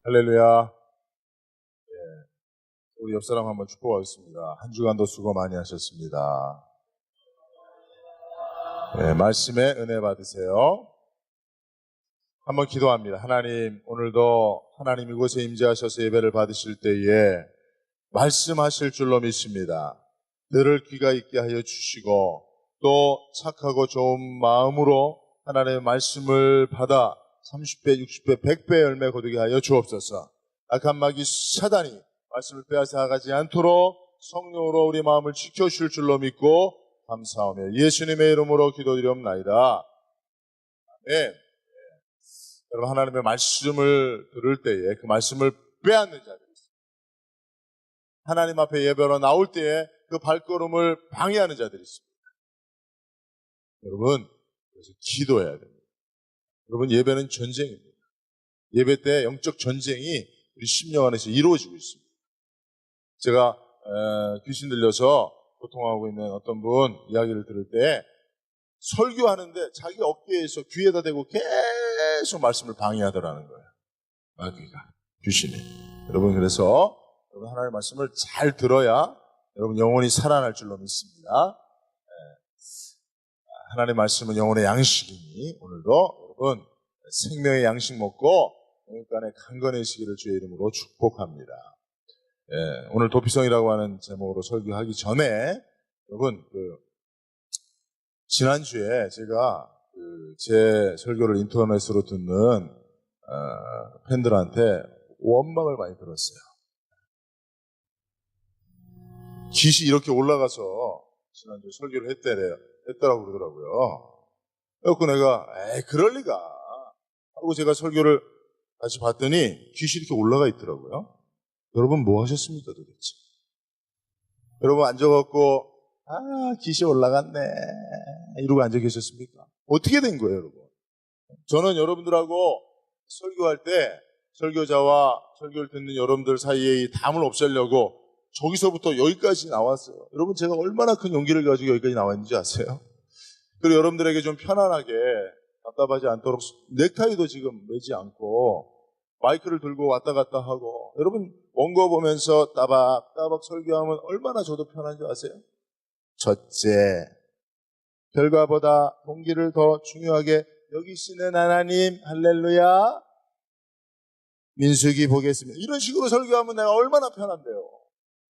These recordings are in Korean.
할렐루야. 우리 옆 사람 한번 축복하겠습니다. 한 주간도 수고 많이 하셨습니다. 말씀에 은혜 받으세요. 한번 기도합니다. 하나님, 오늘도 하나님 이곳에 임재하셔서 예배를 받으실 때에 말씀하실 줄로 믿습니다. 들을 귀가 있게 하여 주시고 또 착하고 좋은 마음으로 하나님의 말씀을 받아 30배, 60배, 100배 열매 거두게 하여 주옵소서. 악한 마귀 사단이 말씀을 빼앗아가지 않도록 성령으로 우리 마음을 지켜주실 줄로 믿고 감사하며 예수님의 이름으로 기도드리옵나이다. 아멘. 여러분, 하나님의 말씀을 들을 때에 그 말씀을 빼앗는 자들이 있습니다. 하나님 앞에 예배로 나올 때에 그 발걸음을 방해하는 자들이 있습니다. 여러분, 그래서 기도해야 됩니다. 여러분, 예배는 전쟁입니다. 예배 때 영적 전쟁이 우리 심령 안에서 이루어지고 있습니다. 제가 귀신 들려서 고통하고 있는 어떤 분 이야기를 들을 때 설교하는데 자기 어깨에서 귀에다 대고 계속 말씀을 방해하더라는 거예요. 마귀가, 귀신이. 여러분, 그래서 여러분 하나님의 말씀을 잘 들어야 여러분 영혼이 살아날 줄로 믿습니다. 하나님의 말씀은 영혼의 양식이니 오늘도 여러분 생명의 양식 먹고 영육간에 강건해지기를 주의 이름으로 축복합니다. 오늘 도피성이라고 하는 제목으로 설교하기 전에 여러분 지난주에 제가 제 설교를 인터넷으로 듣는 팬들한테 원망을 많이 들었어요. 깃이 이렇게 올라가서 지난주에 설교를 했더라고 그러더라고요. 그래서 내가 그럴 리가 하고 제가 설교를 다시 봤더니 깃이 이렇게 올라가 있더라고요. 여러분 뭐 하셨습니까 도대체? 여러분 앉아갖고 깃이 올라갔네 이러고 앉아 계셨습니까? 어떻게 된 거예요 여러분? 저는 여러분들하고 설교할 때 설교자와 설교를 듣는 여러분들 사이에 이 담을 없애려고 저기서부터 여기까지 나왔어요. 여러분 제가 얼마나 큰 용기를 가지고 여기까지 나와 있는지 아세요? 그리고 여러분들에게 좀 편안하게 답답하지 않도록 넥타이도 지금 매지 않고 마이크를 들고 왔다 갔다 하고 여러분 원고 보면서 따박따박 설교하면 얼마나 저도 편한지 아세요? 첫째, 결과보다 동기를 더 중요하게 여기시는 하나님 할렐루야 민수기 보겠습니다. 이런 식으로 설교하면 내가 얼마나 편한데요.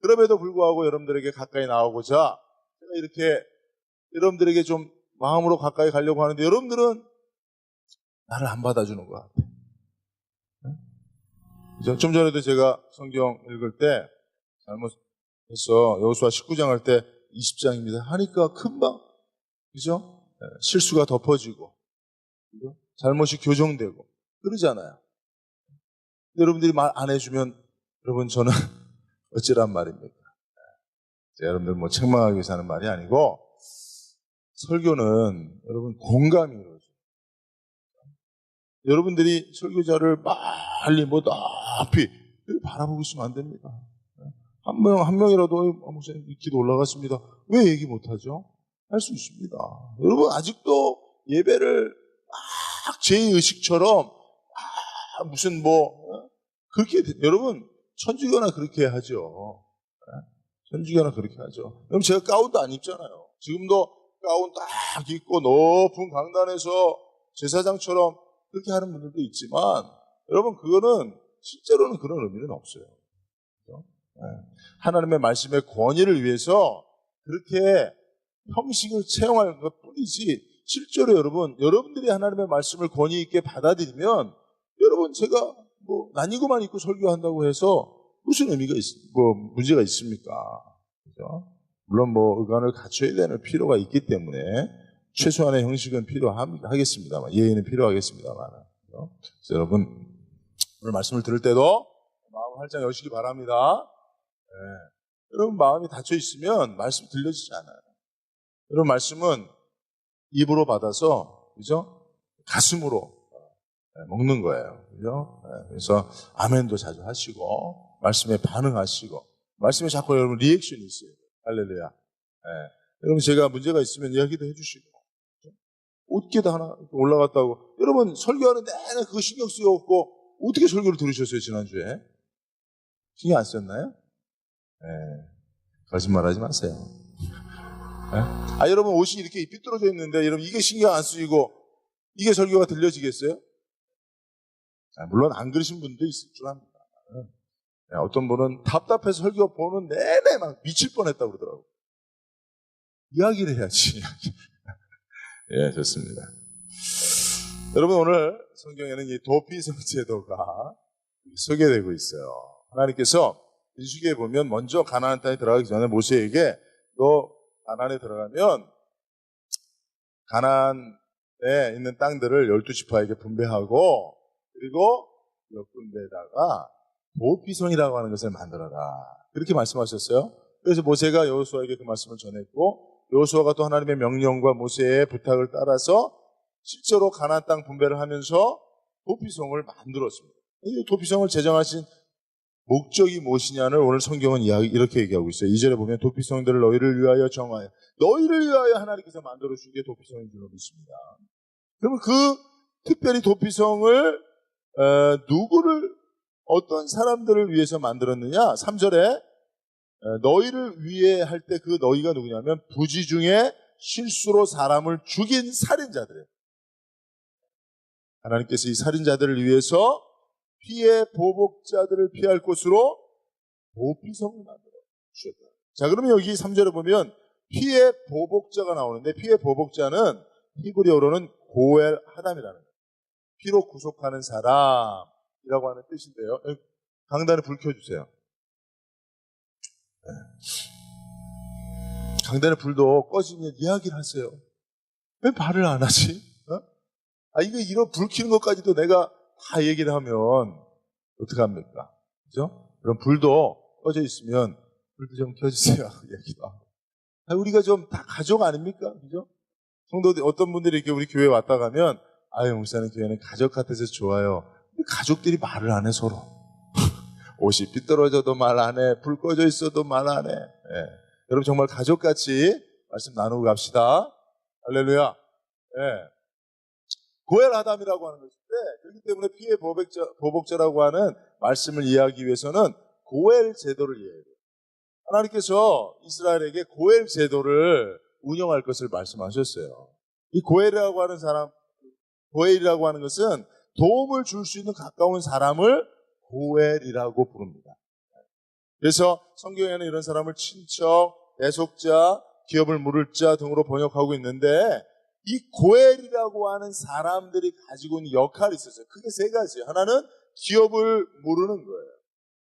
그럼에도 불구하고 여러분들에게 가까이 나오고자 제가 이렇게 여러분들에게 좀 마음으로 가까이 가려고 하는데 여러분들은 나를 안 받아주는 것 같아요. 좀 전에도 제가 성경 읽을 때 잘못해서 여호수아 19장 할 때 20장입니다 하니까 금방 그죠? 실수가 덮어지고 그죠? 잘못이 교정되고 그러잖아요. 여러분들이 말 안 해주면 여러분 저는 어찌란 말입니까? 여러분들 뭐 책망하기 위해서 하는 말이 아니고 설교는 여러분 공감이 이루어져요. 여러분들이 설교자를 빨리 높이 바라보고 있으면 안 됩니다. 한 명이라도 목사님 기도 올라갔습니다. 왜 얘기 못하죠? 할 수 있습니다. 여러분 아직도 예배를 막 제2의식처럼 무슨 그렇게 여러분 천주교나 그렇게 하죠. 천주교나 그렇게 하죠. 여러분 제가 가운도 안 입잖아요. 지금도 가운 딱 입고 높은 강단에서 제사장처럼 그렇게 하는 분들도 있지만 여러분 그거는 실제로는 그런 의미는 없어요. 그렇죠? 하나님의 말씀의 권위를 위해서 그렇게 형식을 채용할 것뿐이지 실제로 여러분들이 하나님의 말씀을 권위 있게 받아들이면 여러분 제가 낯익고만 입고 설교한다고 해서 무슨 의미가 문제가 있습니까? 그렇죠? 물론 의관을 갖춰야 되는 필요가 있기 때문에 최소한의 형식은 필요하겠습니다만 예의는 필요하겠습니다만 그렇죠? 그래서 여러분 오늘 말씀을 들을 때도 마음 활짝 여시기 바랍니다. 여러분 마음이 닫혀 있으면 말씀 들려지지 않아요. 여러분 말씀은 입으로 받아서 그죠? 가슴으로 먹는 거예요. 그죠? 그래서 아멘도 자주 하시고 말씀에 반응하시고 말씀에 자꾸 여러분 리액션이 있어요. 할렐루야. 여러분 제가 문제가 있으면 이야기도 해주시고 옷게도 하나 올라갔다고 여러분 설교하는 내내 그거 신경 쓰여갖고 어떻게 설교를 들으셨어요, 지난주에? 신경 안 썼나요? 네. 거짓말 하지 마세요. 네? 여러분 옷이 이렇게 삐뚤어져 있는데 여러분 이게 신경 안 쓰이고 이게 설교가 들려지겠어요? 물론 안 그러신 분도 있을 줄 압니다. 네, 어떤 분은 답답해서 설교 보는 내내 막 미칠 뻔했다고 그러더라고요. 이야기를 해야지. 예, 좋습니다. 여러분 오늘 성경에는 이 도피성 제도가 소개되고 있어요. 하나님께서 민수기에 보면 먼저 가나안 땅에 들어가기 전에 모세에게 너 가나안에 들어가면 가나안에 있는 땅들을 12지파에게 분배하고 그리고 몇 군데에다가 도피성이라고 하는 것을 만들어라. 그렇게 말씀하셨어요. 그래서 모세가 여호수아에게 그 말씀을 전했고 여호수아가 또 하나님의 명령과 모세의 부탁을 따라서 실제로 가나안 땅 분배를 하면서 도피성을 만들었습니다. 이 도피성을 제정하신 목적이 무엇이냐를 오늘 성경은 이렇게 얘기하고 있어요. 2절에 보면 도피성들을 너희를 위하여 정하여 너희를 위하여 하나님께서 만들어준 게 도피성인 줄로 믿습니다. 그러면 그 특별히 도피성을 누구를 어떤 사람들을 위해서 만들었느냐? 3절에 너희를 위해 할 때 그 너희가 누구냐면 부지 중에 실수로 사람을 죽인 살인자들이에요. 하나님께서 이 살인자들을 위해서 피해 보복자들을 피할 곳으로 도피성을 만들어 주셨다. 자, 그러면 여기 3절에 보면 피해 보복자가 나오는데 피해 보복자는 히브리어로는 고엘 하담이라는 거예요. 피로 구속하는 사람이라고 하는 뜻인데요. 강단에 불 켜주세요. 강단에 불도 꺼지면 이야기를 하세요. 왜 말을 안 하지? 이거 이런 불 켜는 것까지도 내가 다 얘기를 하면 어떡합니까? 그죠? 그럼 불도 꺼져 있으면 불도 좀 켜주세요. 얘기도 하고. 우리가 좀 다 가족 아닙니까? 그죠? 성도들, 어떤 분들이 이렇게 우리 교회 왔다 가면, 목사님 교회는 가족 같아서 좋아요. 근데 가족들이 말을 안 해, 서로. 옷이 삐뚤어져도 말 안 해. 불 꺼져 있어도 말 안 해. 예. 여러분 정말 가족같이 말씀 나누고 갑시다. 할렐루야. 예. 고엘 아담이라고 하는 것인데 그렇기 때문에 피해 보복자라고 하는 말씀을 이해하기 위해서는 고엘 제도를 이해해야 돼요. 하나님께서 이스라엘에게 고엘 제도를 운영할 것을 말씀하셨어요. 이 고엘이라고 하는 사람, 고엘이라고 하는 것은 도움을 줄 수 있는 가까운 사람을 고엘이라고 부릅니다. 그래서 성경에는 이런 사람을 친척, 대속자, 기업을 물을 자 등으로 번역하고 있는데 이 고엘이라고 하는 사람들이 가지고 있는 역할이 있었어요. 크게 세 가지예요. 하나는 기업을 모르는 거예요.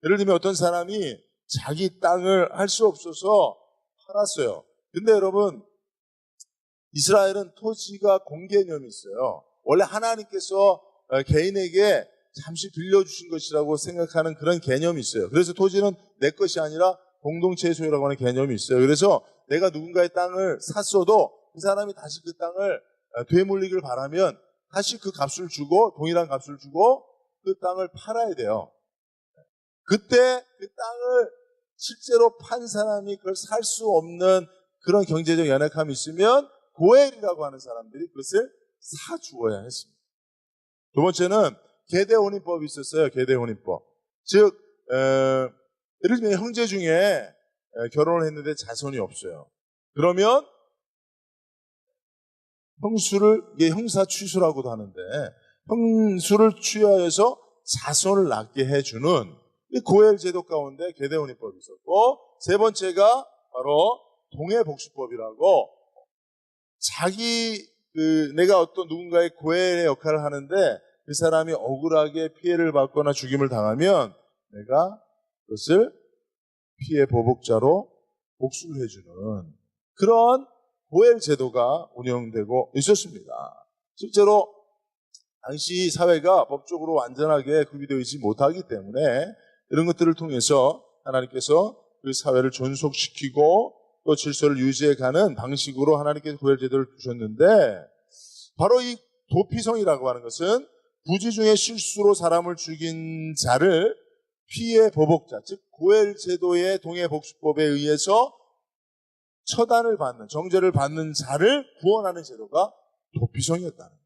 예를 들면 어떤 사람이 자기 땅을 할 수 없어서 팔았어요. 근데 여러분 이스라엘은 토지가 공개념이 있어요. 원래 하나님께서 개인에게 잠시 빌려주신 것이라고 생각하는 그런 개념이 있어요. 그래서 토지는 내 것이 아니라 공동체의 소유라고 하는 개념이 있어요. 그래서 내가 누군가의 땅을 샀어도 그 사람이 다시 그 땅을 되물리길 바라면 다시 그 값을 주고 동일한 값을 주고 그 땅을 팔아야 돼요. 그때 그 땅을 실제로 판 사람이 그걸 살 수 없는 그런 경제적 연약함이 있으면 고엘이라고 하는 사람들이 그것을 사주어야 했습니다. 두 번째는 계대혼인법이 있었어요. 계대혼인법. 즉 예를 들면 형제 중에 결혼을 했는데 자손이 없어요. 그러면 형수를, 이게 형사 취수라고도 하는데, 형수를 취하여서 자손을 낳게 해주는 이 고엘 제도 가운데 계대혼인법이 있었고, 세 번째가 바로 동해복수법이라고, 내가 어떤 누군가의 고엘의 역할을 하는데, 그 사람이 억울하게 피해를 받거나 죽임을 당하면, 내가 그것을 피해 보복자로 복수를 해주는 그런 고엘 제도가 운영되고 있었습니다. 실제로 당시 사회가 법적으로 완전하게 구비되어 있지 못하기 때문에 이런 것들을 통해서 하나님께서 그 사회를 존속시키고 또 질서를 유지해가는 방식으로 하나님께서 고엘 제도를 두셨는데 바로 이 도피성이라고 하는 것은 부지 중에 실수로 사람을 죽인 자를 피해 보복자, 즉 고엘 제도의 동해복수법에 의해서 처단을 받는, 정죄를 받는 자를 구원하는 제도가 도피성이었다는 거예요.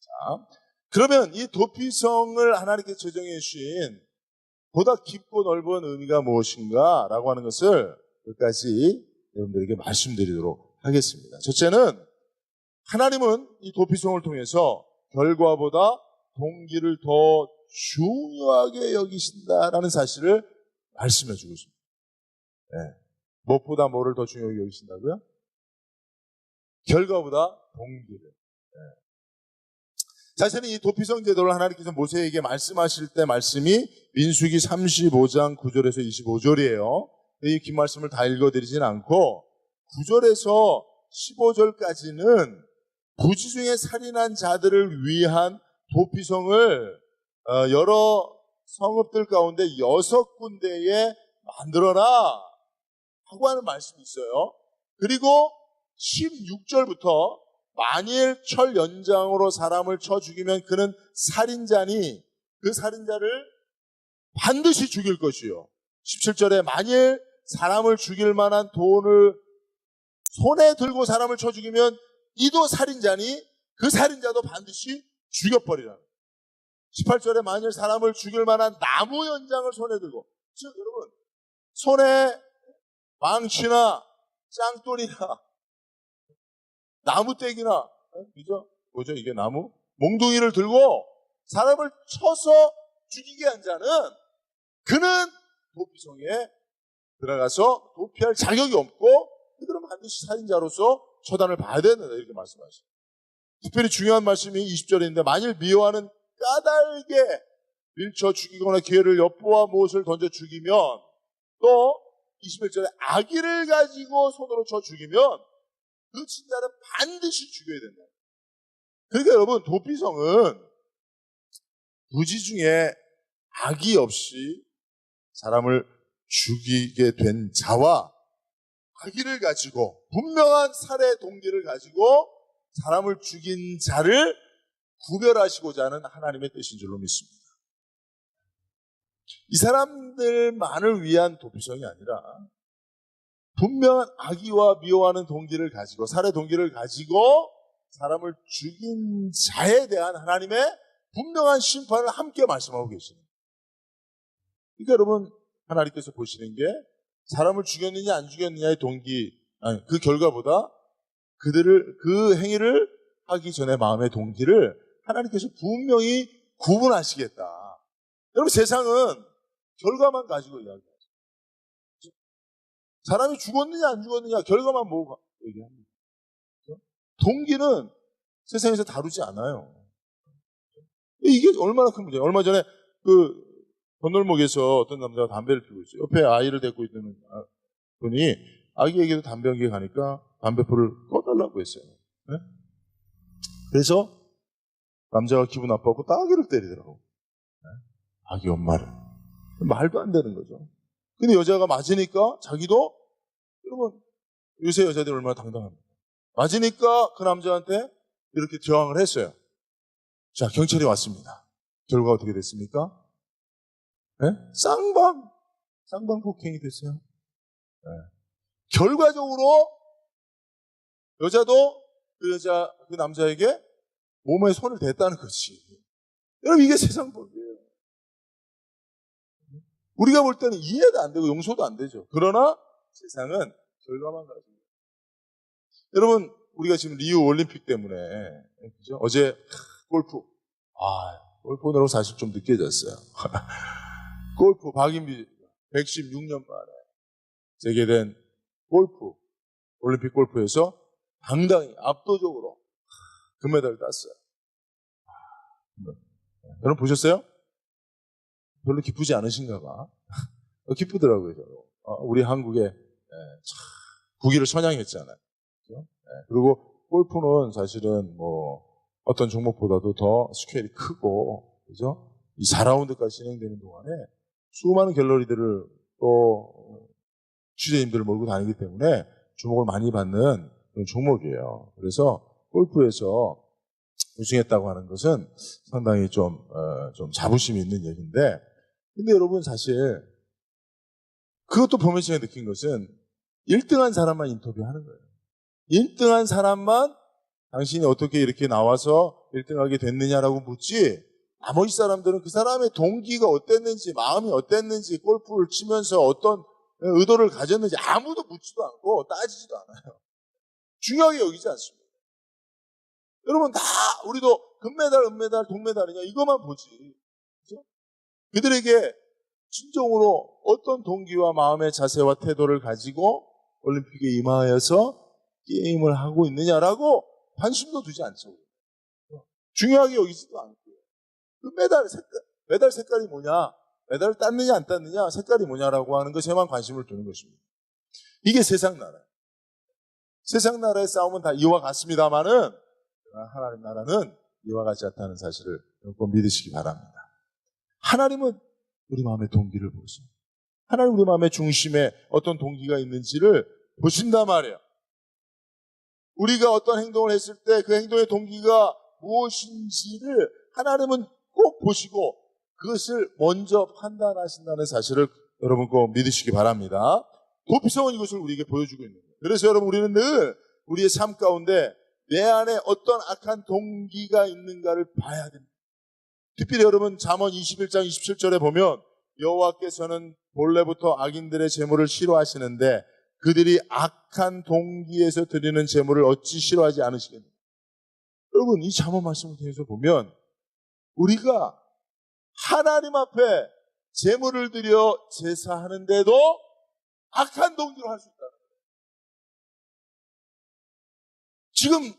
자, 그러면 이 도피성을 하나님께 제정해 주신 보다 깊고 넓은 의미가 무엇인가 라고 하는 것을 끝까지 여러분들에게 말씀드리도록 하겠습니다. 첫째는 하나님은 이 도피성을 통해서 결과보다 동기를 더 중요하게 여기신다라는 사실을 말씀해 주고 있습니다. 네. 무엇보다 뭐를 더 중요하게 여기신다고요? 결과보다 동기를. 네. 사실은 이 도피성 제도를 하나님께서 모세에게 말씀하실 때 말씀이 민수기 35장 9절에서 25절이에요. 이 긴 말씀을 다 읽어드리진 않고 9절에서 15절까지는 부지 중에 살인한 자들을 위한 도피성을 여러 성읍들 가운데 6군데에 만들어라 하고 하는 말씀이 있어요. 그리고 16절부터 만일 철 연장으로 사람을 쳐 죽이면 그는 살인자니 그 살인자를 반드시 죽일 것이요. 17절에 만일 사람을 죽일 만한 돈을 손에 들고 사람을 쳐 죽이면 이도 살인자니 그 살인자도 반드시 죽여버리라. 18절에 만일 사람을 죽일 만한 나무 연장을 손에 들고, 즉 여러분 손에 망치나 짱돌이나 나무떼기나 그죠? 뭐죠 이게 나무? 몽둥이를 들고 사람을 쳐서 죽이게 한 자는 그는 도피성에 들어가서 도피할 자격이 없고 그들은 반드시 살인자로서 처단을 받아야 된다 이렇게 말씀하시죠. 특별히 중요한 말씀이 20절에 있는데 만일 미워하는 까닭에 밀쳐 죽이거나 기회를 엿보아 무엇을 던져 죽이면 또 21절에 아기를 가지고 손으로 쳐 죽이면 그 친자는 반드시 죽여야 된다. 그러니까 여러분 도피성은 부지 중에 악이 없이 사람을 죽이게 된 자와 아기를 가지고 분명한 살해 동기를 가지고 사람을 죽인 자를 구별하시고자 하는 하나님의 뜻인 줄로 믿습니다. 이 사람들만을 위한 도피성이 아니라 분명한 악의와 미워하는 동기를 가지고 살해 동기를 가지고 사람을 죽인 자에 대한 하나님의 분명한 심판을 함께 말씀하고 계십니다. 그러니까 여러분 하나님께서 보시는 게 사람을 죽였느냐 안 죽였느냐의 동기, 아니, 그 결과보다 그들을 그 행위를 하기 전에 마음의 동기를 하나님께서 분명히 구분하시겠다. 여러분 세상은 결과만 가지고 이야기하죠. 사람이 죽었느냐 안 죽었느냐 결과만 보고 얘기합니다. 동기는 세상에서 다루지 않아요. 이게 얼마나 큰 문제예요. 얼마 전에 그 건널목에서 어떤 남자가 담배를 피우고 있어요. 옆에 아이를 데리고 있는 분이 아기에게도 담배 연기에 가니까 담배포를 꺼달라고 했어요. 네? 그래서 남자가 기분 나빠갖고 따귀를 때리더라고. 네? 아기 엄마를. 말도 안 되는 거죠. 근데 여자가 맞으니까 자기도 여러분 요새 여자들이 얼마나 당당합니까? 맞으니까 그 남자한테 이렇게 저항을 했어요. 자, 경찰이 왔습니다. 결과가 어떻게 됐습니까? 네? 쌍방 폭행이 됐어요. 네. 결과적으로 여자도 그 남자에게 몸에 손을 댔다는 거지. 여러분 이게 세상 법이에요. 우리가 볼 때는 이해도 안 되고 용서도 안 되죠. 그러나 세상은 결과만 가지고. 여러분 우리가 지금 리우 올림픽 때문에 그죠? 어제 골프 골프느라고 사실 좀 늦게 잤어요. 골프 박인비 116년 만에 재개된 골프 올림픽 골프에서 당당히 압도적으로 금메달을 땄어요. 여러분 보셨어요? 별로 기쁘지 않으신가 봐. 기쁘더라고요. 우리 한국에 국위를 선양했잖아요. 그렇죠? 그리고 골프는 사실은 뭐 어떤 종목보다도 더 스케일이 크고, 그죠? 이 4라운드까지 진행되는 동안에 수많은 갤러리들을 또 취재진들을 몰고 다니기 때문에 주목을 많이 받는 그런 종목이에요. 그래서 골프에서 우승했다고 하는 것은 상당히 좀 자부심이 있는 얘기인데, 근데 여러분 사실 그것도 보면서 제가 느낀 것은 1등한 사람만 인터뷰하는 거예요. 1등한 사람만 당신이 어떻게 이렇게 나와서 1등하게 됐느냐라고 묻지, 나머지 사람들은 그 사람의 동기가 어땠는지, 마음이 어땠는지, 골프를 치면서 어떤 의도를 가졌는지 아무도 묻지도 않고 따지지도 않아요. 중요하게 여기지 않습니다. 여러분 다 우리도 금메달, 은메달, 동메달이냐 이것만 보지. 그죠? 그들에게 진정으로 어떤 동기와 마음의 자세와 태도를 가지고 올림픽에 임하여서 게임을 하고 있느냐라고 관심도 두지 않죠. 중요하게 여기지도 않고요. 그 메달 색깔이 뭐냐, 메달을 땄느냐 안 땄느냐, 색깔이 뭐냐라고 하는 것에만 관심을 두는 것입니다. 이게 세상 나라예요. 세상 나라의 싸움은 다 이와 같습니다만은 하나님 나라는 이와 같지 않다는 사실을 꼭 믿으시기 바랍니다. 하나님은 우리 마음의 동기를 보세요. 하나님 우리 마음의 중심에 어떤 동기가 있는지를 보신단 말이에요. 우리가 어떤 행동을 했을 때 그 행동의 동기가 무엇인지를 하나님은 꼭 보시고 그것을 먼저 판단하신다는 사실을 여러분 꼭 믿으시기 바랍니다. 도피성은 이것을 우리에게 보여주고 있는 거예요. 그래서 여러분 우리는 늘 우리의 삶 가운데 내 안에 어떤 악한 동기가 있는가를 봐야 됩니다. 특별히 여러분 잠언 21장 27절에 보면 여호와께서는 본래부터 악인들의 재물을 싫어하시는데 그들이 악한 동기에서 드리는 재물을 어찌 싫어하지 않으시겠느냐. 여러분 이 잠언 말씀을 통해서 보면 우리가 하나님 앞에 재물을 드려 제사하는데도 악한 동기로 할 수 있다는 거예요. 지금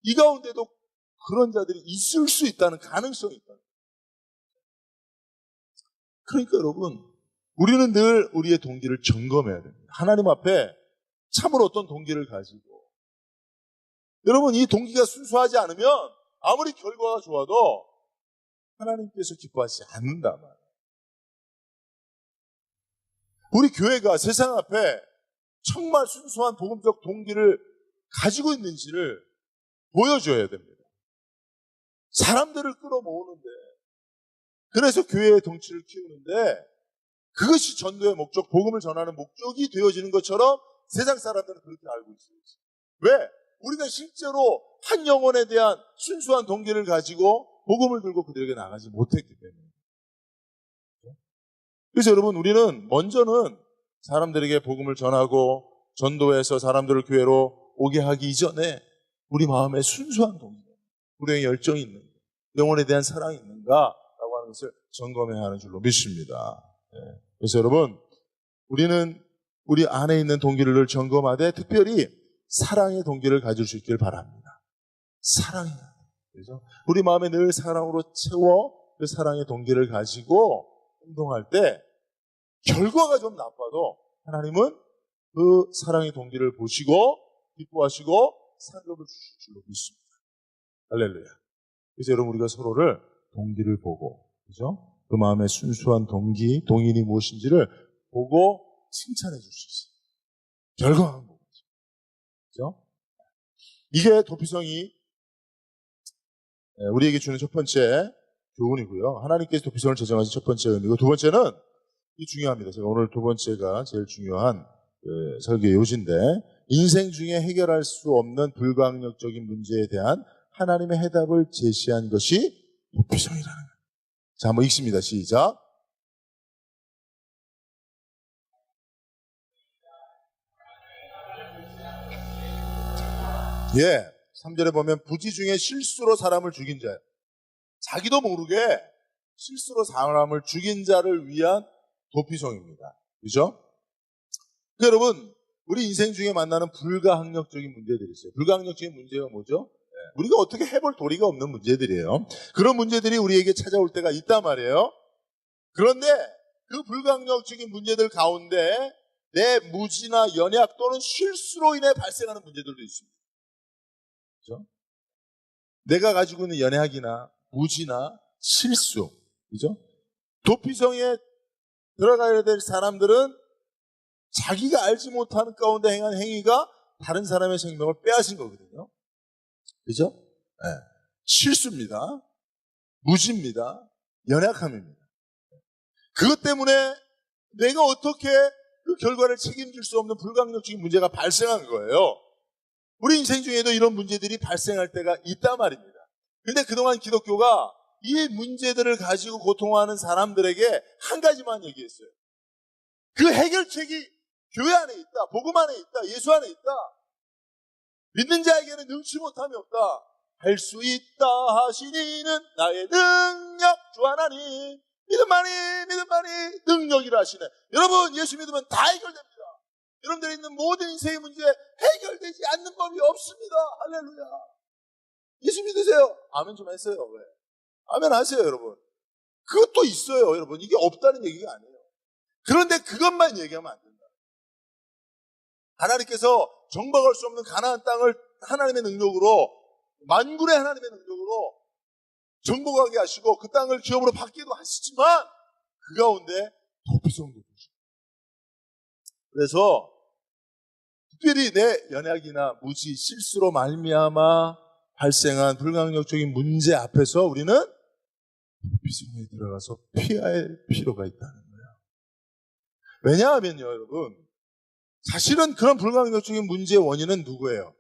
이 가운데도 그런 자들이 있을 수 있다는 가능성이 있다는 거예요. 그러니까 여러분 우리는 늘 우리의 동기를 점검해야 됩니다. 하나님 앞에 참으로 어떤 동기를 가지고 여러분 이 동기가 순수하지 않으면 아무리 결과가 좋아도 하나님께서 기뻐하지 않는다 말이에요. 우리 교회가 세상 앞에 정말 순수한 복음적 동기를 가지고 있는지를 보여줘야 됩니다. 사람들을 끌어모으는데 그래서 교회의 덩치를 키우는데 그것이 전도의 목적, 복음을 전하는 목적이 되어지는 것처럼 세상 사람들은 그렇게 알고 있어요. 왜? 우리가 실제로 한 영혼에 대한 순수한 동기를 가지고 복음을 들고 그들에게 나가지 못했기 때문에. 그래서 여러분 우리는 먼저는 사람들에게 복음을 전하고 전도해서 사람들을 교회로 오게 하기 이전에 우리 마음에 순수한 동기, 우리의 열정이 있는가, 영혼에 대한 사랑이 있는가라고 하는 것을 점검해야 하는 줄로 믿습니다. 그래서 여러분 우리는 우리 안에 있는 동기를 늘 점검하되 특별히 사랑의 동기를 가질 수 있길 바랍니다. 사랑이 그래서 우리 마음에 늘 사랑으로 채워 그 사랑의 동기를 가지고 행동할 때 결과가 좀 나빠도 하나님은 그 사랑의 동기를 보시고 기뻐하시고 상급을 주실 줄로 믿습니다. 할렐루야. 그래서 여러분 우리가 서로를 동기를 보고 그죠? 그 마음의 순수한 동기, 동인이 무엇인지를 보고 칭찬해 줄 수 있어요. 결과만 보고. 그죠? 이게 도피성이 우리에게 주는 첫 번째 교훈이고요. 하나님께서 도피성을 제정하신 첫 번째 의미고 두 번째는 이 중요합니다. 제가 오늘 두 번째가 제일 중요한 설교 요지인데 인생 중에 해결할 수 없는 불가항력적인 문제에 대한 하나님의 해답을 제시한 것이 도피성이라는 거예요. 자, 한번 읽습니다. 시작. 예, 3절에 보면 부지 중에 실수로 사람을 죽인 자예요. 자기도 모르게 실수로 사람을 죽인 자를 위한 도피성입니다. 그죠? 그러니까 여러분, 우리 인생 중에 만나는 불가항력적인 문제들이 있어요. 불가항력적인 문제가 뭐죠? 우리가 어떻게 해볼 도리가 없는 문제들이에요. 그런 문제들이 우리에게 찾아올 때가 있단 말이에요. 그런데 그 불가항력적인 문제들 가운데 내 무지나 연약 또는 실수로 인해 발생하는 문제들도 있습니다. 그죠? 내가 가지고 있는 연약이나 무지나 실수, 그죠? 도피성에 들어가야 될 사람들은 자기가 알지 못하는 가운데 행한 행위가 다른 사람의 생명을 빼앗은 거거든요. 그죠? 네. 실수입니다. 무지입니다. 연약함입니다. 그것 때문에 내가 어떻게 그 결과를 책임질 수 없는 불가항력적인 문제가 발생한 거예요. 우리 인생 중에도 이런 문제들이 발생할 때가 있단 말입니다. 근데 그동안 기독교가 이 문제들을 가지고 고통하는 사람들에게 한 가지만 얘기했어요. 그 해결책이 교회 안에 있다, 복음 안에 있다, 예수 안에 있다. 믿는 자에게는 능치 못함이 없다. 할 수 있다 하시니는 나의 능력 주 하나님. 믿음만이 능력이라 하시네. 여러분, 예수 믿으면 다 해결됩니다. 여러분들이 있는 모든 인생의 문제 해결되지 않는 법이 없습니다. 할렐루야. 예수 믿으세요. 아멘 좀 했어요. 왜? 아멘 하세요, 여러분. 그것도 있어요, 여러분. 이게 없다는 얘기가 아니에요. 그런데 그것만 얘기하면 안 된다. 하나님께서 정박할 수 없는 가나안 땅을 하나님의 능력으로, 만군의 하나님의 능력으로 정복하게 하시고 그 땅을 기업으로 받기도 하시지만 그 가운데 도피성도 주시고, 그래서 특별히 내 연약이나 무지, 실수로 말미암아 발생한 불강력적인 문제 앞에서 우리는 도피성에 들어가서 피할 필요가 있다는 거예요. 왜냐하면요, 여러분, 사실은 그런 불강력적인 문제의 원인은 누구예요?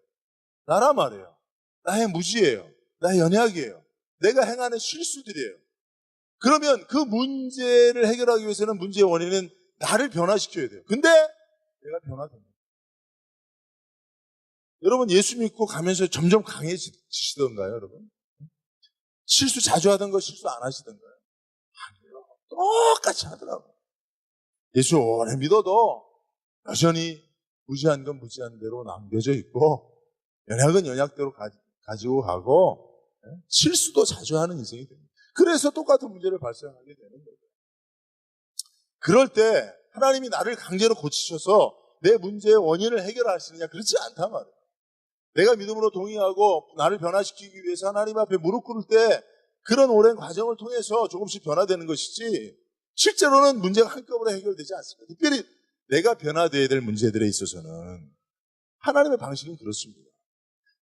나란 말이에요. 나의 무지예요. 나의 연약이에요. 내가 행하는 실수들이에요. 그러면 그 문제를 해결하기 위해서는 문제의 원인은 나를 변화시켜야 돼요. 근데 내가 변화됩니다. 여러분, 예수 믿고 가면서 점점 강해지시던가요, 여러분? 실수 자주 하던가 실수 안 하시던가요? 아니요. 똑같이 하더라고요. 예수 오래 믿어도 여전히 무지한 건 무지한 대로 남겨져 있고, 연약은 연약대로 가지고 가고, 실수도 자주 하는 인생이 됩니다. 그래서 똑같은 문제를 발생하게 되는 거예요. 그럴 때 하나님이 나를 강제로 고치셔서 내 문제의 원인을 해결하시느냐? 그렇지 않단 말이에요. 내가 믿음으로 동의하고 나를 변화시키기 위해서 하나님 앞에 무릎 꿇을 때 그런 오랜 과정을 통해서 조금씩 변화되는 것이지, 실제로는 문제가 한꺼번에 해결되지 않습니다. 특별히 내가 변화되어야 될 문제들에 있어서는 하나님의 방식은 그렇습니다.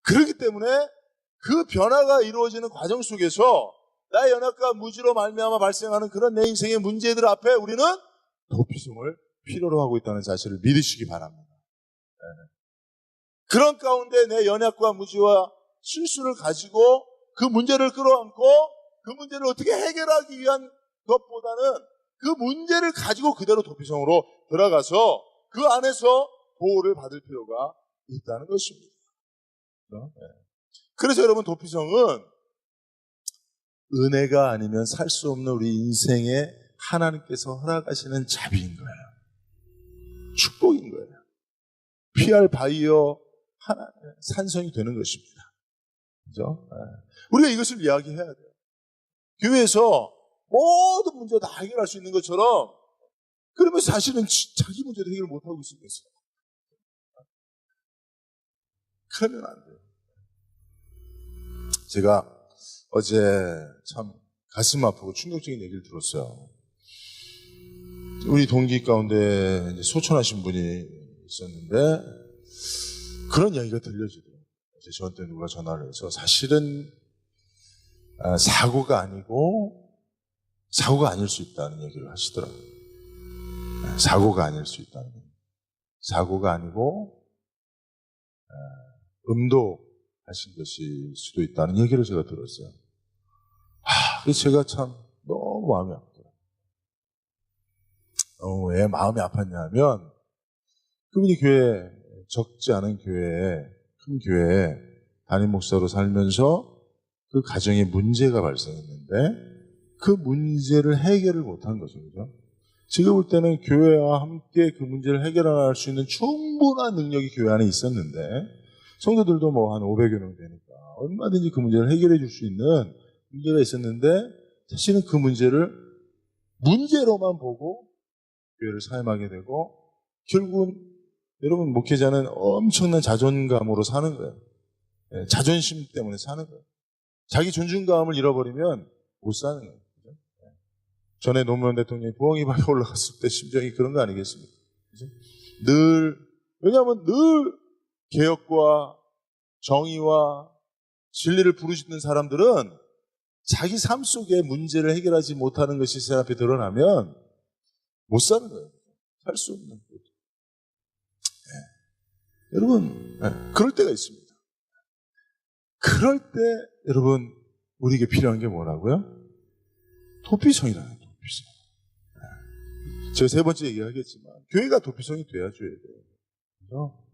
그렇기 때문에 그 변화가 이루어지는 과정 속에서 나의 연약과 무지로 말미암아 발생하는 그런 내 인생의 문제들 앞에 우리는 도피성을 필요로 하고 있다는 사실을 믿으시기 바랍니다. 그런 가운데 내 연약과 무지와 실수를 가지고 그 문제를 끌어안고 그 문제를 어떻게 해결하기 위한 것보다는 그 문제를 가지고 그대로 도피성으로 들어가서 그 안에서 보호를 받을 필요가 있다는 것입니다. 그래서 여러분, 도피성은 은혜가 아니면 살 수 없는 우리 인생에 하나님께서 허락하시는 자비인 거예요. 축복인 거예요. 피할 바위여 산성이 되는 것입니다. 그죠? 우리가 이것을 이야기해야 돼요. 교회에서 모든 문제 다 해결할 수 있는 것처럼, 그러면 사실은 자기 문제도 해결 못하고 있습니다. 그러면 안 돼요. 제가 어제 참 가슴 아프고 충격적인 얘기를 들었어요. 우리 동기 가운데 이제 소천하신 분이 있었는데 그런 이야기가 들려지더라고요. 어제 저한테 누가 전화를 해서 사실은 사고가 아닐 수 있다는 얘기를 하시더라고요. 사고가 아닐 수 있다는 얘기. 사고가 아니고 음도하신 것일 수도 있다는 얘기를 제가 들었어요. 그래서 제가 참 너무 마음이 아프더라고요. 왜 마음이 아팠냐면, 그분이 적지 않은 교회에, 큰 교회에 담임 목사로 살면서 그 가정에 문제가 발생했는데 그 문제를 해결을 못한 거죠. 그죠? 제가 볼 때는 교회와 함께 그 문제를 해결할 수 있는 충분한 능력이 교회 안에 있었는데, 성도들도 뭐 한 500여 명 되니까 얼마든지 그 문제를 해결해 줄 수 있는 문제가 있었는데, 사실은 그 문제를 문제로만 보고 교회를 사임하게 되고, 결국은 여러분, 목회자는 엄청난 자존감으로 사는 거예요. 자존심 때문에 사는 거예요. 자기 존중감을 잃어버리면 못 사는 거예요. 전에 노무현 대통령이 부엉이 밭에 올라갔을 때 심정이 그런 거 아니겠습니까? 그죠? 왜냐하면 늘 개혁과 정의와 진리를 부르짖는 사람들은 자기 삶 속에 문제를 해결하지 못하는 것이 제 앞에 드러나면 못 사는 거예요. 살 수 없는 거죠. 여러분, 그럴 때가 있습니다. 그럴 때 여러분 우리에게 필요한 게 뭐라고요? 도피성이라는 도피성. 제가 세 번째 얘기하겠지만 교회가 도피성이 돼야 줘야 돼요. 그렇죠?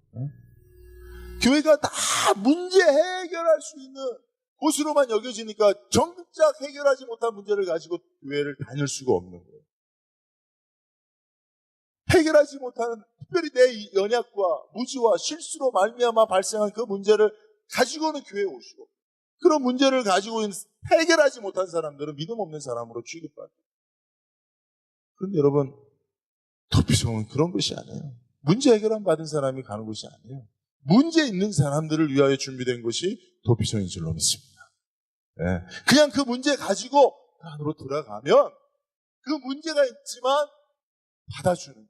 교회가 다 문제 해결할 수 있는 곳으로만 여겨지니까 정작 해결하지 못한 문제를 가지고 교회를 다닐 수가 없는 거예요. 해결하지 못하는 특별히 내 연약과 무지와 실수로 말미암아 발생한 그 문제를 가지고는 교회에 오시고 그런 문제를 가지고 해결하지 못한 사람들은 믿음 없는 사람으로 취급받아요. 그런데 여러분 도피성은 그런 것이 아니에요. 문제 해결안 받은 사람이 가는 곳이 아니에요. 문제 있는 사람들을 위하여 준비된 것이 도피성인 줄로 믿습니다. 네. 그냥 그 문제 가지고 안으로 들어가면 그 문제가 있지만 받아주는 거예요.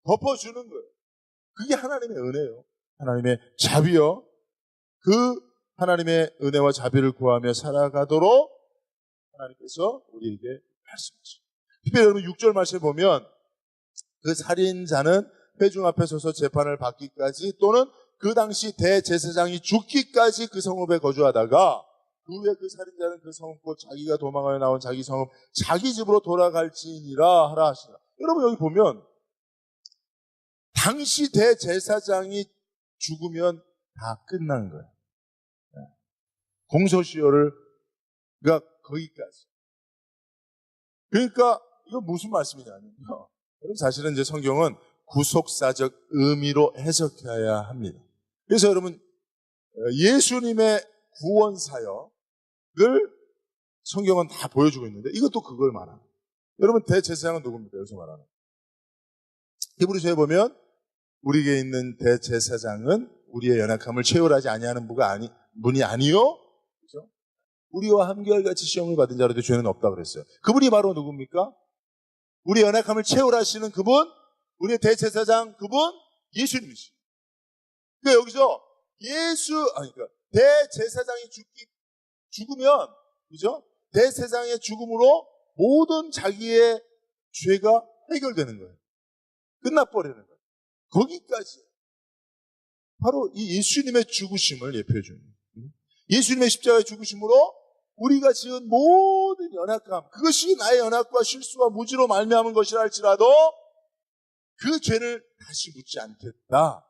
덮어주는 거예요. 그게 하나님의 은혜예요. 하나님의 자비요. 그 하나님의 은혜와 자비를 구하며 살아가도록 하나님께서 우리에게 말씀하십니다. 특별히 여러분 6절 말씀에 보면 그 살인자는 회중 앞에 서서 재판을 받기까지 또는 그 당시 대제사장이 죽기까지 그 성읍에 거주하다가 그 후에 그 살인자는 그 성읍 곧 자기가 도망하여 나온 자기 성읍 자기 집으로 돌아갈지니라 하라 하시라. 여러분 여기 보면 당시 대제사장이 죽으면 다 끝난 거예요. 공소시효를 그러니까 거기까지. 그러니까 이거 무슨 말씀이냐면요. 여러분 사실은 이제 성경은 구속사적 의미로 해석해야 합니다. 그래서 여러분 예수님의 구원 사역을 성경은 다 보여주고 있는데 이것도 그걸 말하는. 여러분 대제사장은 누굽니까? 여기서 말하는. 히브리서에 보면 우리에게 있는 대제사장은 우리의 연약함을 채울하지 아니하는 분이 아니요. 그렇죠? 우리와 한결같이 시험을 받은 자로도 죄는 없다 그랬어요. 그분이 바로 누굽니까? 우리 연약함을 채울하시는 그분, 우리의 대제사장 그분 예수님이시죠. 그러니까 여기서 그러니까 대제사장이 죽으면, 그죠? 대제사장의 죽음으로 모든 자기의 죄가 해결되는 거예요. 끝나버리는 거예요. 거기까지. 바로 이 예수님의 죽으심을 예표해 줍니다. 예수님의 십자가의 죽으심으로 우리가 지은 모든 연약함, 그것이 나의 연약과 실수와 무지로 말미암은 것이라 할지라도 그 죄를 다시 묻지 않겠다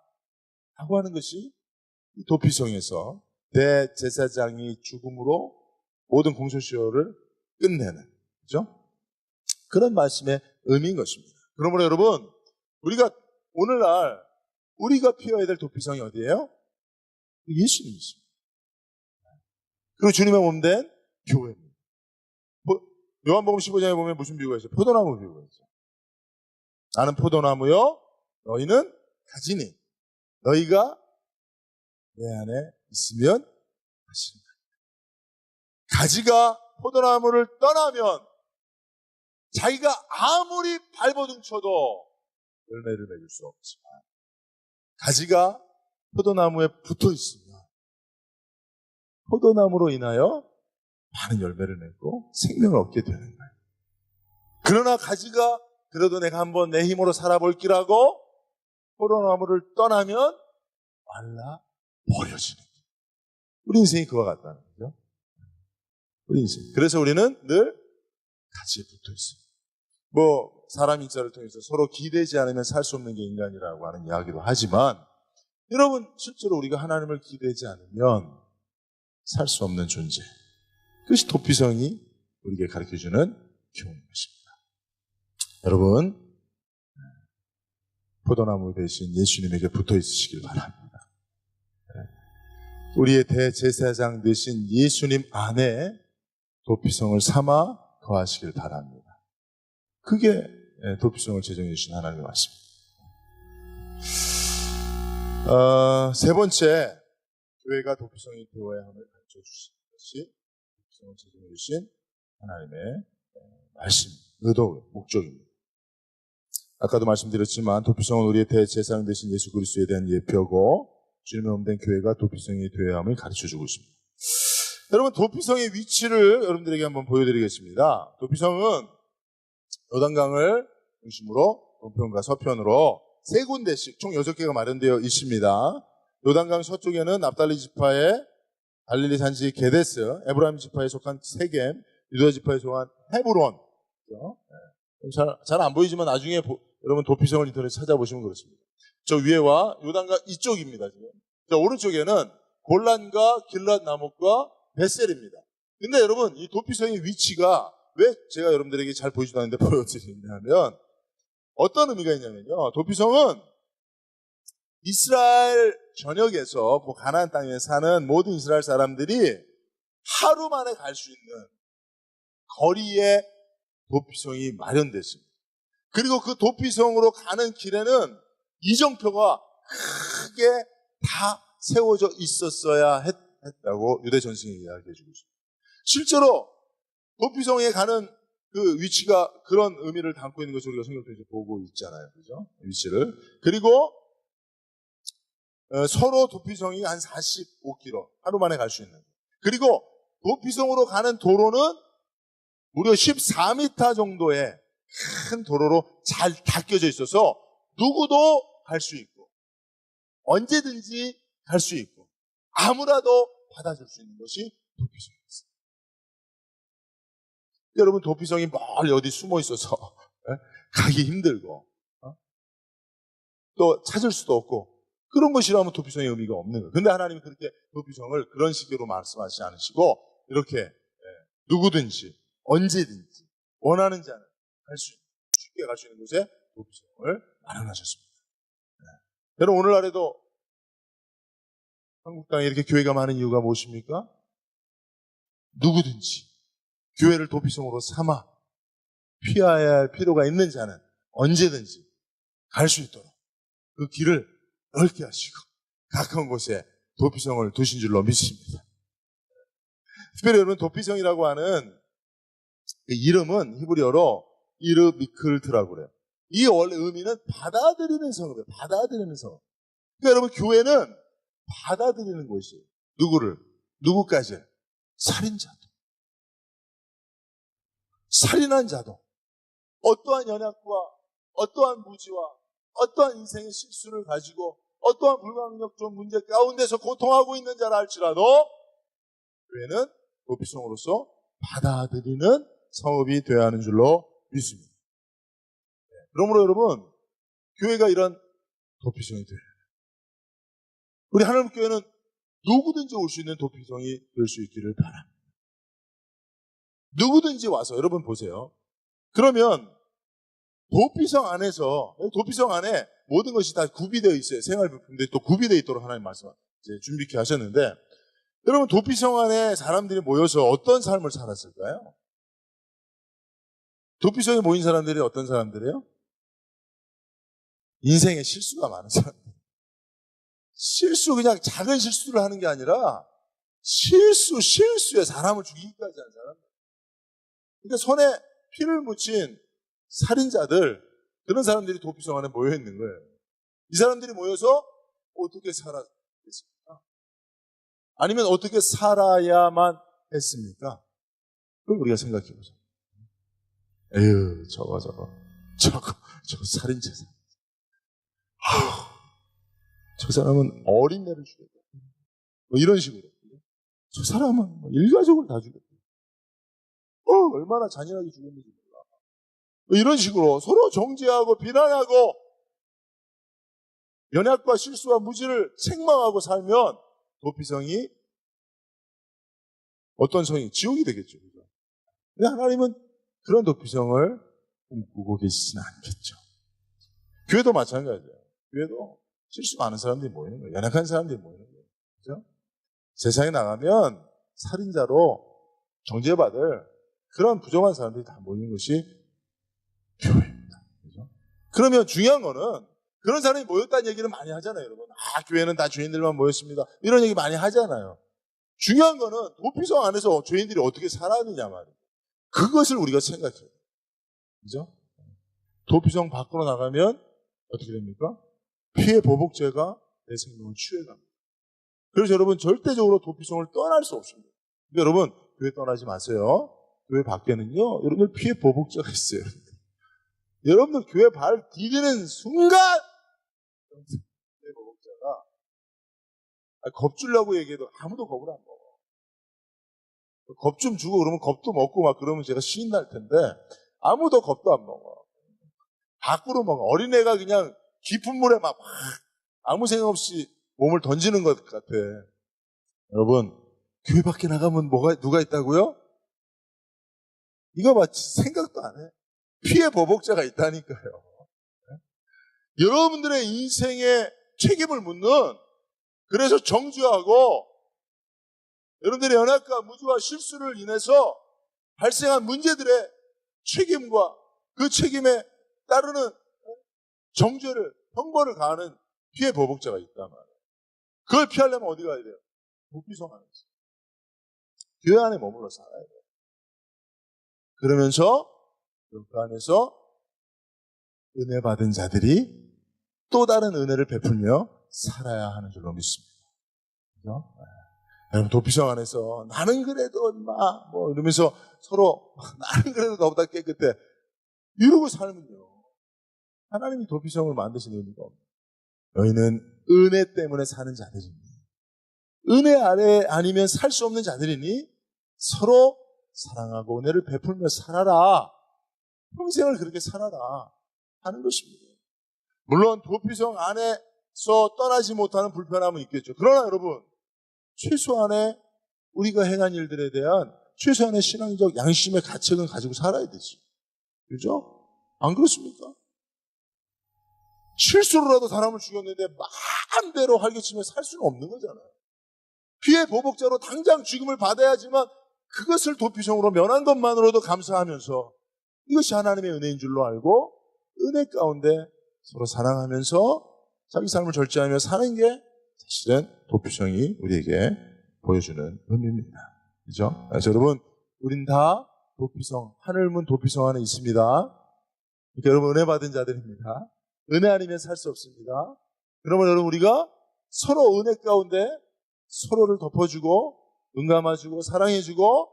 라고 하는 것이 도피성에서 대제사장이 죽음으로 모든 공소시효를 끝내는, 그죠? 그런 말씀의 의미인 것입니다. 그러므로 여러분, 우리가 오늘날 우리가 피워야 될 도피성이 어디예요? 예수님이십니다. 그리고 주님의 몸된 교회입니다. 요한복음 15장에 보면 무슨 비유가 있어요? 포도나무 비유가 있어요. 나는 포도나무요, 너희는 가지니 너희가 내 안에 있으면 하신다. 가지가 포도나무를 떠나면 자기가 아무리 발버둥 쳐도 열매를 맺을 수 없지만 가지가 포도나무에 붙어 있으면 포도나무로 인하여 많은 열매를 맺고 생명을 얻게 되는 거예요. 그러나 가지가 그래도 내가 한번 내 힘으로 살아볼기라고 포도나무를 떠나면 말라 버려지는 거예요. 우리 인생이 그와 같다는 거죠. 우리 인생. 그래서 우리는 늘 가지에 붙어 있어요. 사람 인자를 통해서 서로 기대지 않으면 살 수 없는 게 인간이라고 하는 이야기도 하지만 여러분 실제로 우리가 하나님을 기대지 않으면 살 수 없는 존재. 그것이 도피성이 우리에게 가르쳐주는 교훈인 것입니다. 여러분 포도나무 대신 예수님에게 붙어 있으시길 바랍니다. 우리의 대제사장 되신 예수님 안에 도피성을 삼아 거하시길 바랍니다. 그게 도피성을 제정해 주신 하나님의 말씀입니다. 세 번째, 교회가 도피성이 되어야 함을 가르쳐 주신 것이 도피성을 제정해 주신 하나님의 말씀, 의도, 목적입니다. 아까도 말씀드렸지만 도피성은 우리의 대제사장 되신 예수 그리스도에 대한 예표고 주님의 몸된 교회가 도피성이 되어야 함을 가르쳐 주고 있습니다. 여러분 도피성의 위치를 여러분들에게 한번 보여드리겠습니다. 도피성은 요단강을 중심으로 동편과 서편으로 세 군데씩 총 6개가 마련되어 있습니다. 요단강 서쪽에는 납달리 지파의 갈릴리 산지 게데스, 에브라임 지파에 속한 세겜, 유다 지파에 속한 헤브론. 잘 안 보이지만 나중에 여러분 도피성을 인터넷에 찾아보시면 그렇습니다. 저 위에와 요단강 이쪽입니다. 지금. 저 오른쪽에는 골란과 길랏 나목과 벳셀입니다. 근데 여러분 이 도피성의 위치가 왜 제가 여러분들에게 잘 보이지도 않는데 보여드리냐면 어떤 의미가 있냐면요. 도피성은 이스라엘 전역에서 그 가나안 땅에 사는 모든 이스라엘 사람들이 하루 만에 갈 수 있는 거리에 도피성이 마련됐습니다. 그리고 그 도피성으로 가는 길에는 이정표가 크게 다 세워져 있었어야 했다고 유대 전승이 이야기해 주고 있습니다. 실제로 도피성에 가는 그 위치가 그런 의미를 담고 있는 것을 우리가 성경에서 보고 있잖아요. 그죠? 위치를. 그리고 서로 도피성이 한 45km 하루 만에 갈 수 있는. 그리고 도피성으로 가는 도로는 무려 14m 정도의 큰 도로로 잘 닦여져 있어서 누구도 갈 수 있고 언제든지 갈 수 있고 아무라도 받아줄 수 있는 것이 도피성이었어요. 여러분 도피성이 멀리 어디 숨어 있어서 가기 힘들고 또 찾을 수도 없고 그런 것이라면 도피성의 의미가 없는 거예요. 근데 하나님이 그렇게 도피성을 그런 식으로 말씀하시지 않으시고 이렇게 누구든지 언제든지 원하는 자는 쉽게 갈 수 있는 곳에 도피성을 마련하셨습니다. 여러분 오늘날에도 한국 땅에 이렇게 교회가 많은 이유가 무엇입니까? 누구든지 교회를 도피성으로 삼아 피해야 할 필요가 있는 자는 언제든지 갈 수 있도록 그 길을 넓게 하시고 가까운 곳에 도피성을 두신 줄로 믿습니다. 특별히 여러분 도피성이라고 하는 그 이름은 히브리어로 이르 미클트라고 그래요. 이 원래 의미는 받아들이는 성이에요. 받아들이는 성. 그러니까 여러분 교회는 받아들이는 곳이에요. 누구를? 누구까지? 살인자도. 살인한 자도. 어떠한 연약과 어떠한 무지와 어떠한 인생의 실수를 가지고 어떠한 불강력적 문제 가운데서 고통하고 있는 자라 할지라도 교회는 도피성으로서 받아들이는 성읍이 되어야 하는 줄로 믿습니다. 그러므로 여러분 교회가 이런 도피성이 돼요. 우리 하나님 교회는 누구든지 올 수 있는 도피성이 될 수 있기를 바랍니다. 누구든지 와서 여러분 보세요. 그러면 도피성 안에 모든 것이 다 구비되어 있어요. 생활비품들이 또 구비되어 있도록 하나님 말씀 준비케 하셨는데 여러분 도피성 안에 사람들이 모여서 어떤 삶을 살았을까요? 도피성에 모인 사람들이 어떤 사람들이에요? 인생에 실수가 많은 사람들. 그냥 작은 실수를 하는 게 아니라 실수에 사람을 죽이기까지 하는 사람들. 그러니까 손에 피를 묻힌 살인자들, 그런 사람들이 도피성 안에 모여 있는 거예요. 이 사람들이 모여서 어떻게 살았겠습니까? 아니면 어떻게 살아야만 했습니까? 그걸 우리가 생각해 보자. 에휴, 저거 살인자. 저 사람은 어린애를 죽였다. 뭐 이런 식으로. 저 사람은 일가족을 다 죽였다. 얼마나 잔인하게 죽였는지 몰라. 뭐 이런 식으로 서로 정죄하고 비난하고 연약과 실수와 무지를 책망하고 살면 도피성이 어떤 성이? 지옥이 되겠죠. 근데 하나님은 그런 도피성을 꿈꾸고 계시지는 않겠죠. 교회도 마찬가지예요. 교회도 실수 많은 사람들이 모이는 거예요. 연약한 사람들이 모이는 거예요. 그죠? 세상에 나가면 살인자로 정죄받을 그런 부정한 사람들이 다 모이는 것이 교회입니다. 그죠? 그러면 중요한 거는 그런 사람이 모였다는 얘기를 많이 하잖아요, 여러분. 교회는 다 죄인들만 모였습니다. 이런 얘기 많이 하잖아요. 중요한 거는 도피성 안에서 죄인들이 어떻게 살았느냐 말이에요. 그것을 우리가 생각해요. 그죠? 도피성 밖으로 나가면 어떻게 됩니까? 피해 보복죄가 내 생명을 취해갑니다. 그래서 여러분 절대적으로 도피성을 떠날 수 없습니다. 근데 여러분 교회 떠나지 마세요. 교회 밖에는요, 여러분들 피해 보복죄가 있어요. 여러분들 교회 발 디디는 순간 피해 보복죄가 겁주려고 얘기해도 아무도 겁을 안 먹어. 겁 좀 주고 그러면 겁도 먹고 막 그러면 제가 신이 날 텐데 아무도 겁도 안 먹어. 밖으로 먹어. 어린애가 그냥 깊은 물에 막 아무 생각 없이 몸을 던지는 것 같아. 여러분, 교회 밖에 나가면 누가 있다고요? 이거 마치 생각도 안 해. 피해 보복자가 있다니까요. 여러분들의 인생에 책임을 묻는, 그래서 정죄하고 여러분들의 연약과 무지와 실수를 인해서 발생한 문제들의 책임과 그 책임에 따르는 정죄를, 형벌을 가하는 피해 보복자가 있단 말이에요. 그걸 피하려면 어디 가야 돼요? 도피성 안에서. 교회 안에 머물러 살아야 돼요. 그러면서 그 안에서 은혜 받은 자들이 또 다른 은혜를 베풀며 살아야 하는 줄로 믿습니다. 그죠? 여러분, 도피성 안에서 나는 그래도 뭐 이러면서 서로 나는 그래도 너보다 깨끗해 이러고 살면요, 하나님이 도피성을 만드신 의미가 없어요. 너희는 은혜 때문에 사는 자들이니, 은혜 아래 아니면 살 수 없는 자들이니 서로 사랑하고 은혜를 베풀며 살아라. 평생을 그렇게 살아라 하는 것입니다. 물론 도피성 안에서 떠나지 못하는 불편함은 있겠죠. 그러나 여러분, 최소한의 우리가 행한 일들에 대한 최소한의 신앙적 양심의 가책은 가지고 살아야 되지. 그죠? 안 그렇습니까? 실수로라도 사람을 죽였는데 마음대로 활개치며 살 수는 없는 거잖아요. 피해 보복자로 당장 죽음을 받아야지만 그것을 도피성으로 면한 것만으로도 감사하면서 이것이 하나님의 은혜인 줄로 알고 은혜 가운데 서로 사랑하면서 자기 삶을 절제하며 사는 게 사실은 도피성이 우리에게 보여주는 의미입니다. 그죠? 그래서 여러분, 우린 다 도피성, 하늘문 도피성 안에 있습니다. 그러니까 여러분, 은혜 받은 자들입니다. 은혜 아니면 살 수 없습니다. 그러면 여러분, 우리가 서로 은혜 가운데 서로를 덮어주고 응감해주고 사랑해주고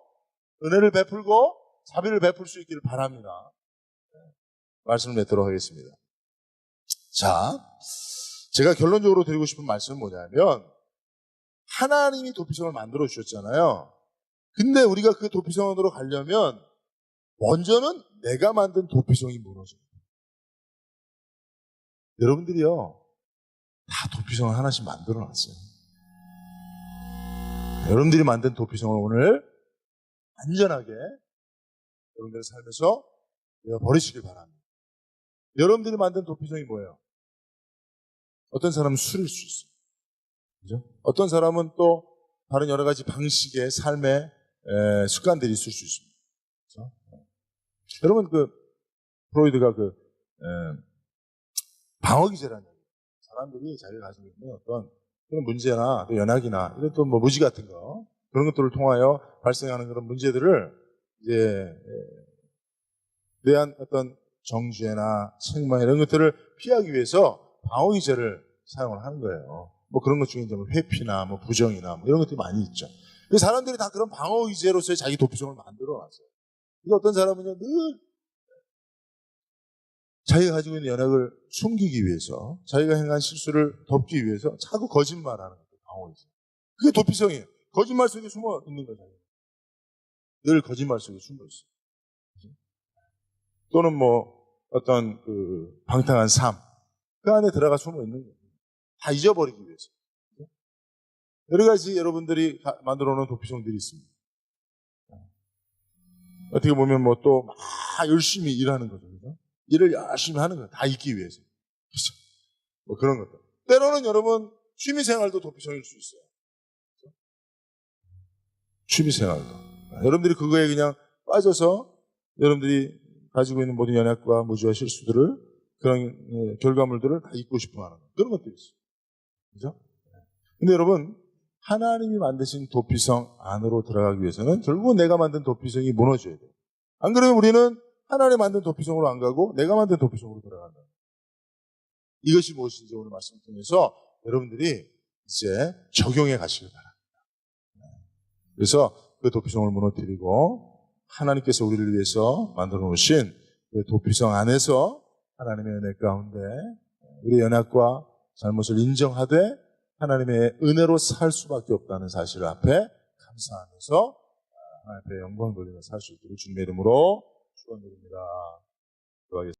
은혜를 베풀고 자비를 베풀 수 있기를 바랍니다. 말씀을 맺도록 하겠습니다. 자, 제가 결론적으로 드리고 싶은 말씀은 뭐냐면, 하나님이 도피성을 만들어 주셨잖아요. 근데 우리가 그 도피성으로 가려면 먼저는 내가 만든 도피성이 무너져요. 여러분들이요, 다 도피성을 하나씩 만들어 놨어요. 여러분들이 만든 도피성을 오늘 안전하게 여러분들의 삶에서 버리시길 바랍니다. 여러분들이 만든 도피성이 뭐예요? 어떤 사람은 술일 수 있어요. 그죠? 어떤 사람은 또 다른 여러 가지 방식의 삶의 습관들이 있을 수 있습니다. 그죠? 여러분, 프로이드가 방어기제라는 얘기예요. 사람들이 자기가 가지고 있는 어떤 그런 문제나 또 연약이나 이런 또 뭐 무지 같은 거, 그런 것들을 통하여 발생하는 그런 문제들을 이제 대한 어떤 정죄나 책망 이런 것들을 피하기 위해서 방어기제를 사용을 하는 거예요. 뭐 그런 것 중에 이제 뭐 회피나 뭐 부정이나 뭐 이런 것들이 많이 있죠. 그 사람들이 다 그런 방어기제로서의 자기 도피성을 만들어 놨어요. 근데 어떤 사람은요, 늘 자기가 가지고 있는 연약을 숨기기 위해서, 자기가 행한 실수를 덮기 위해서 자꾸 거짓말하는 거예요. 방어기제. 그게 도피성이에요. 거짓말 속에 숨어 있는 거잖아요. 늘 거짓말 속에 숨어 있어요. 또는 뭐 어떤 방탕한 삶, 그 안에 들어가 숨어 있는 거예요. 다 잊어버리기 위해서. 여러 가지 여러분들이 만들어 놓은 도피성들이 있습니다. 어떻게 보면 뭐 또 막 열심히 일하는 거죠. 그죠? 일을 열심히 하는 거예요. 다 잊기 위해서. 그렇죠? 뭐 그런 것들. 때로는 여러분, 취미생활도 도피성일 수 있어요. 그렇죠? 취미생활도. 여러분들이 그거에 그냥 빠져서 여러분들이 가지고 있는 모든 연약과 무지와 실수들을, 그런 결과물들을 다 잊고 싶어 하는 그런 것들이 있어요. 그죠? 근데 여러분, 하나님이 만드신 도피성 안으로 들어가기 위해서는 결국은 내가 만든 도피성이 무너져야 돼요. 안 그러면 우리는 하나님 만든 도피성으로 안 가고 내가 만든 도피성으로 들어간다. 이것이 무엇인지 오늘 말씀을 통해서 여러분들이 이제 적용해 가시길 바랍니다. 그래서 그 도피성을 무너뜨리고 하나님께서 우리를 위해서 만들어 놓으신 그 도피성 안에서 하나님의 은혜 가운데 우리의 연약과 잘못을 인정하되 하나님의 은혜로 살 수밖에 없다는 사실 앞에 감사하면서 하나님 앞에 영광 돌리며 살 수 있도록 주님의 이름으로 축원드립니다. 기도하겠습니다.